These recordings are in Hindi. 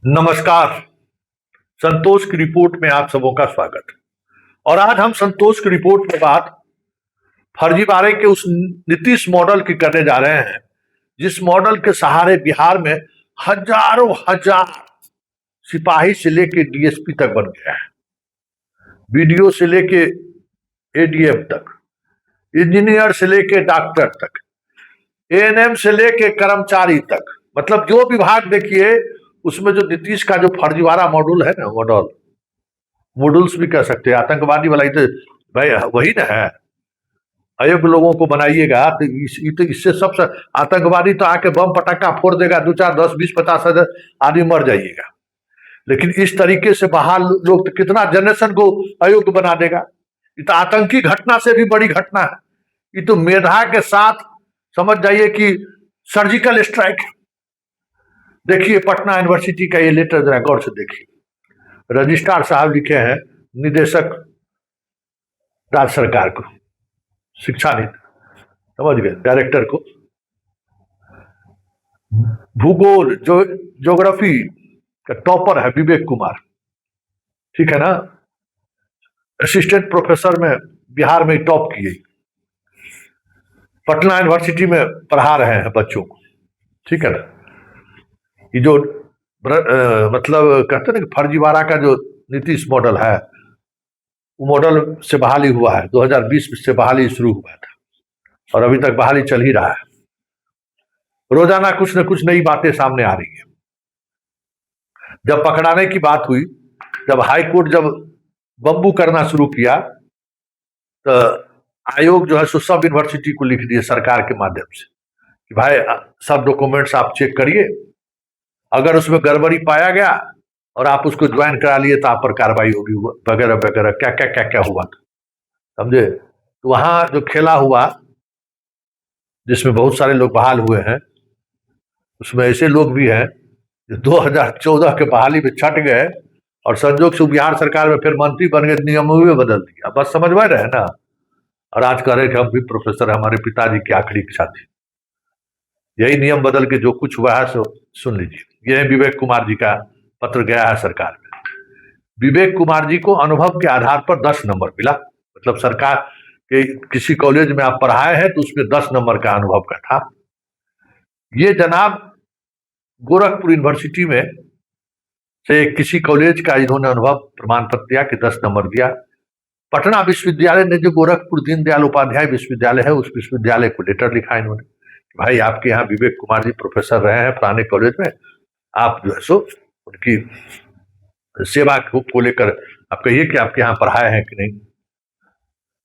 नमस्कार। संतोष की रिपोर्ट में आप सबों का स्वागत। और आज हम संतोष की रिपोर्ट में बात फर्जीवाड़े के उस नीतीश मॉडल की करने जा रहे हैं जिस मॉडल के सहारे बिहार में हजारों हजार सिपाही से लेके डीएसपी तक बन गया है, बीडीओ से लेके एडीएम तक, इंजीनियर से लेके डॉक्टर तक, एएनएम से लेके कर्मचारी तक। मतलब जो विभाग देखिए उसमें जो नीतीश का जो फर्जीवाड़ा मॉडल है ना, मॉडल्स भी कह सकते हैं, आतंकवादी वाला। तो भाई वही ना है, अयोग्य लोगों को बनाइएगा तो इससे सबसे आतंकवादी तो आके बम पटाखा फोड़ देगा, 2 4 10 20 50 आदमी मर जाइएगा। लेकिन इस तरीके से बाहर लोग तो कितना जनरेशन को अयोग्य बना देगा। ये तो आतंकी घटना से भी बड़ी घटना है। ये तो मेधा के साथ समझ जाइए कि सर्जिकल स्ट्राइक। देखिए पटना यूनिवर्सिटी का ये लेटर जरा गौर से देखिए। रजिस्ट्रार साहब लिखे हैं निदेशक राज्य सरकार को, शिक्षा नीति, समझ गए, डायरेक्टर को। भूगोल ज्योग्राफी का टॉपर है विवेक कुमार, ठीक है ना। असिस्टेंट प्रोफेसर में बिहार में टॉप किए, पटना यूनिवर्सिटी में पढ़ा रहे हैं बच्चों को, ठीक है ना। ये जो मतलब कहते हैं ना कि फर्जीवाड़ा का जो नीतीश मॉडल है, वो मॉडल से बहाली हुआ है। 2020 से बहाली शुरू हुआ था और अभी तक बहाली चल ही रहा है। रोजाना कुछ न कुछ नई बातें सामने आ रही है। जब पकड़ाने की बात हुई, जब हाई कोर्ट जब बम्बू करना शुरू किया, तो आयोग जो है सो सब यूनिवर्सिटी को लिख दिए सरकार के माध्यम से कि भाई सब डॉक्यूमेंट्स आप चेक करिए, अगर उसमें गड़बड़ी पाया गया और आप उसको ज्वाइन करा लिए तो आप पर कार्रवाई होगी, वगैरह वगैरह। क्या क्या क्या क्या हुआ था, समझे। तो वहां जो खेला हुआ जिसमें बहुत सारे लोग बहाल हुए हैं, उसमें ऐसे लोग भी हैं जो 2014 के बहाली में छट गए और संजोग से बिहार सरकार में फिर मंत्री बन गए, नियम भी बदल दिया। बस समझ में रहे ना। और आज कह रहे कि हम भी प्रोफेसर, हमारे पिताजी की आखिरी इच्छा थी। यही नियम बदल के जो कुछ हुआ है सो सुन लीजिए। यह विवेक कुमार जी का पत्र गया है सरकार में। विवेक कुमार जी को अनुभव के आधार पर 10 नंबर मिला। मतलब सरकार के किसी कॉलेज में आप पढ़ाए हैं तो उसमें 10 नंबर का अनुभव का था। ये जनाब गोरखपुर यूनिवर्सिटी में से किसी कॉलेज का इन्होंने अनुभव प्रमाण पत्र दिया कि 10 नंबर दिया। पटना विश्वविद्यालय ने जो गोरखपुर दीनदयाल उपाध्याय विश्वविद्यालय है, उस विश्वविद्यालय को लेटर लिखा इन्होंने, भाई आपके यहाँ विवेक कुमार जी प्रोफेसर रहे हैं पुराने कॉलेज में, आप जो है सो उनकी सेवा को लेकर आप कहिए कि आपके यहाँ पढ़ाए हैं कि नहीं।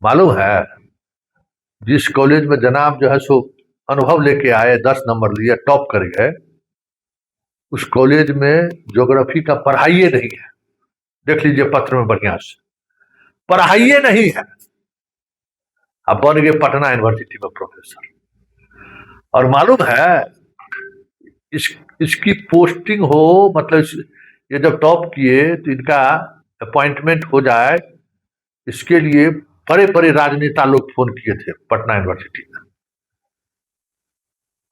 मालूम है जिस कॉलेज में जनाब जो है सो अनुभव लेके आए, 10 नंबर लिए, टॉप कर गए, उस कॉलेज में ज्योग्राफी का पढ़ाइए नहीं है। देख लीजिए पत्र में बढ़िया से, पढ़ाइए नहीं है। अब बन गए पटना यूनिवर्सिटी में प्रोफेसर। और मालूम है इसकी पोस्टिंग हो, मतलब ये जब टॉप किए तो इनका अपॉइंटमेंट हो जाए, इसके लिए बड़े बड़े राजनेता लोग फोन किए थे पटना यूनिवर्सिटी में।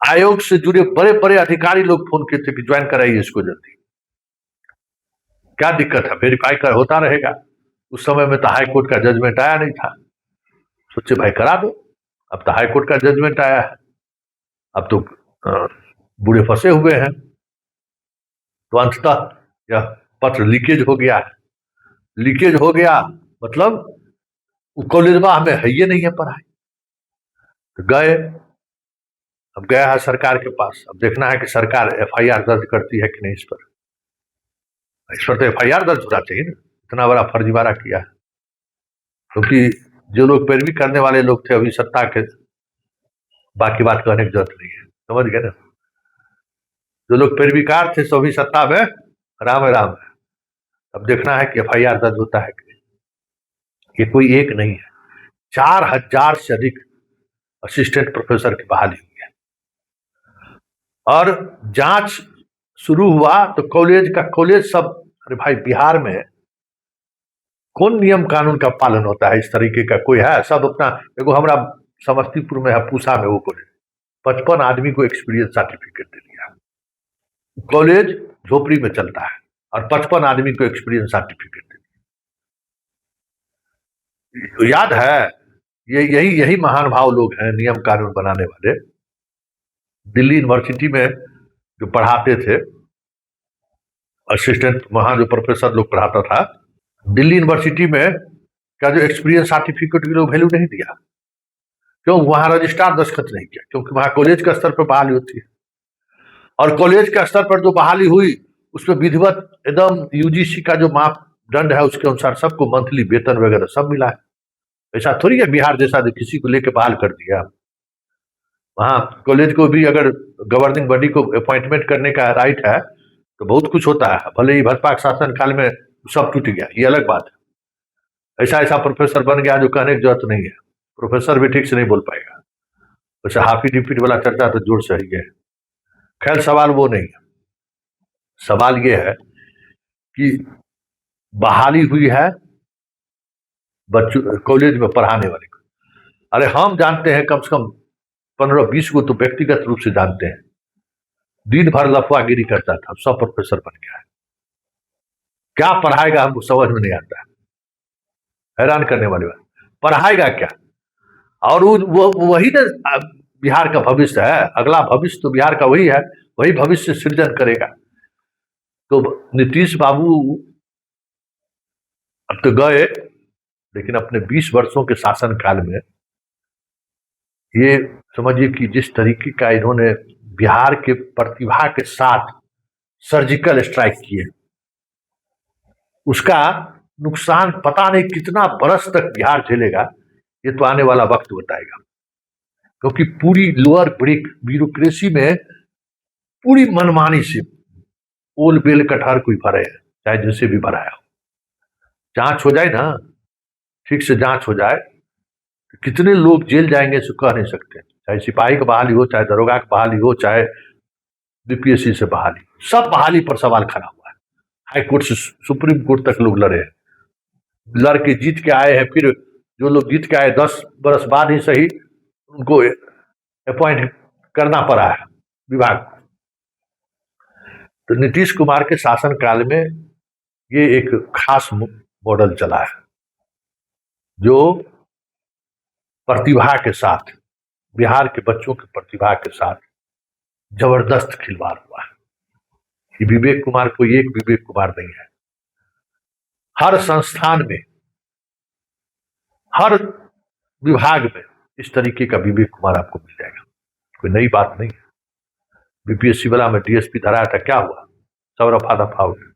आयोग से जुड़े बड़े बड़े अधिकारी लोग फोन किए थे कि ज्वाइन कराइए इसको जल्दी। क्या दिक्कत है, वेरीफाई कर होता रहेगा। उस समय में तो हाई कोर्ट का जजमेंट आया नहीं था, सोचे भाई करा दो। अब तो हाई कोर्ट का जजमेंट आया है, अब तो बूढ़े फंसे हुए हैं। तो अंततः यह पत्र लीकेज हो गया है। लीकेज हो गया मतलब कॉलेज में हमें है ये नहीं है पढ़ाई। तो गए, अब गया है सरकार के पास। अब देखना है कि सरकार एफआईआर दर्ज करती है कि नहीं। इस पर तो एफआईआर दर्ज होना चाहिए ना, इतना बड़ा फर्जीवाड़ा किया है। क्योंकि जो लोग पैरवी करने वाले लोग थे अभी सत्ता के, बाकी बात कहने की जरूरत नहीं है, समझ गए ना। जो लोग पैरवीकार थे सभी सत्ता में राम राम है। अब देखना है कि एफआईआर दर्ज होता है कि नहीं। ये कोई एक नहीं है, 4000 से अधिक असिस्टेंट प्रोफेसर की बहाली हुई है। और जांच शुरू हुआ तो कॉलेज सब, अरे भाई बिहार में कौन नियम कानून का पालन होता है इस तरीके का कोई है? सब अपना, देखो हमारा समस्तीपुर में है पूसा में वो कॉलेज, 55 आदमी को एक्सपीरियंस सर्टिफिकेट दे दिया। कॉलेज झोपड़ी में चलता है और 55 आदमी को एक्सपीरियंस सर्टिफिकेट देते। याद है, ये यही यही महान भाव लोग हैं नियम कानून बनाने वाले। दिल्ली यूनिवर्सिटी में जो पढ़ाते थे असिस्टेंट, वहां जो प्रोफेसर लोग पढ़ाता था, दिल्ली यूनिवर्सिटी में का जो एक्सपीरियंस सर्टिफिकेट की लोग वैल्यू नहीं दिया। क्यों? वहां रजिस्ट्रार दस्तखत नहीं किया, क्योंकि वहां कॉलेज के स्तर पर बहाली होती है और कॉलेज के स्तर पर जो बहाली हुई उसमें विधिवत एकदम यूजीसी का जो मापदंड है उसके अनुसार सबको मंथली वेतन वगैरह सब मिला है। ऐसा थोड़ी है बिहार जैसा जो किसी को लेके बहाल कर दिया। वहां कॉलेज को भी अगर गवर्निंग बॉडी को अपॉइंटमेंट करने का राइट है तो बहुत कुछ होता है। भले ही भाजपा के शासन काल में सब टूट गया, ये अलग बात है। ऐसा ऐसा प्रोफेसर बन गया जो कहने की जरूरत नहीं है, प्रोफेसर भी ठीक से नहीं बोल पाएगा। वैसे हाफी डिफिट वाला चर्चा तो जोर से ही है। खैर सवाल वो नहीं है, सवाल ये है कि बहाली हुई है बच्चों कॉलेज में पढ़ाने वाले को। अरे हम जानते हैं कम से कम 15-20 को तो व्यक्तिगत रूप से जानते हैं, दिन भर लफवागिरी करता था, सब प्रोफेसर बन गया है। क्या पढ़ाएगा हमको समझ में नहीं आता है, हैरान करने वाली बात। पढ़ाएगा क्या? और वो वही ना बिहार का भविष्य है, अगला भविष्य तो बिहार का वही है, वही भविष्य सृजन करेगा। तो नीतीश बाबू अब तो गए, लेकिन अपने 20 वर्षों के शासन काल में ये समझिए कि जिस तरीके का इन्होंने बिहार के प्रतिभा के साथ सर्जिकल स्ट्राइक किए, उसका नुकसान पता नहीं कितना बरस तक बिहार झेलेगा, ये तो आने वाला वक्त बताएगा। क्योंकि पूरी लोअर ब्यूरोक्रेसी में पूरी मनमानी से ओल बेल कटहर कोई भरे है, चाहे जैसे भी भराया हो। जांच हो जाए ना, ठीक से जांच हो जाए तो कितने लोग जेल जाएंगे इसे कह नहीं सकते। चाहे सिपाही की बहाली हो, चाहे दरोगा की बहाली हो, चाहे बीपीएससी से बहाली, सब बहाली पर सवाल खड़ा हुआ है। हाई कोर्ट से सुप्रीम कोर्ट तक लोग लड़े हैं, लड़ के जीत के आए हैं। फिर जो लोग जीत के आए 10 बरस बाद ही सही उनको अपॉइंट करना पड़ा है विभाग। तो नीतीश कुमार के शासन काल में ये एक खास मॉडल चला है जो प्रतिभा के साथ, बिहार के बच्चों की प्रतिभा के साथ जबरदस्त खिलवाड़ हुआ है। ये विवेक कुमार कोई एक विवेक कुमार नहीं है, हर संस्थान में, हर विभाग में इस तरीके का विवेक कुमार आपको मिल जाएगा। कोई नई बात नहीं है। बीपीएससी वाला में डीएसपी धराया था, क्या हुआ? सब रफा दफा हो गया।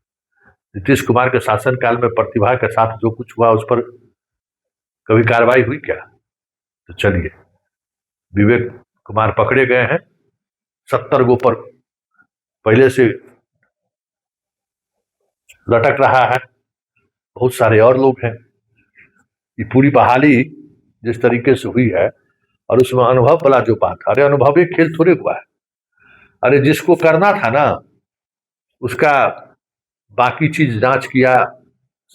नीतीश कुमार के शासन काल में प्रतिभा के साथ जो कुछ हुआ उस पर कभी कार्रवाई हुई क्या? तो चलिए, विवेक कुमार पकड़े गए हैं, 70 गो पर पहले से लटक रहा है, बहुत सारे और लोग हैं। ये पूरी बहाली जिस तरीके से हुई है और उसमें अनुभव वाला जो बात, अरे अनुभव एक खेल थोड़े हुआ है। अरे जिसको करना था ना उसका बाकी चीज जांच किया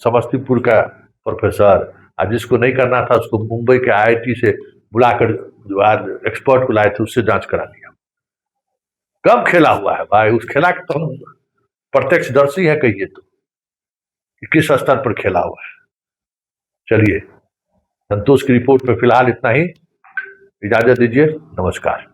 समस्तीपुर का प्रोफेसर, और जिसको नहीं करना था उसको मुंबई के आईआईटी से बुलाकर जो आज एक्सपर्ट को लाए थे उससे जांच करा लिया। कब खेला हुआ है भाई? उस खेला के तो हम प्रत्यक्षदर्शी है, कहिए तो कि किस स्तर पर खेला हुआ है। चलिए, संतोष की रिपोर्ट में फिलहाल इतना ही, इजाजत दीजिए, नमस्कार।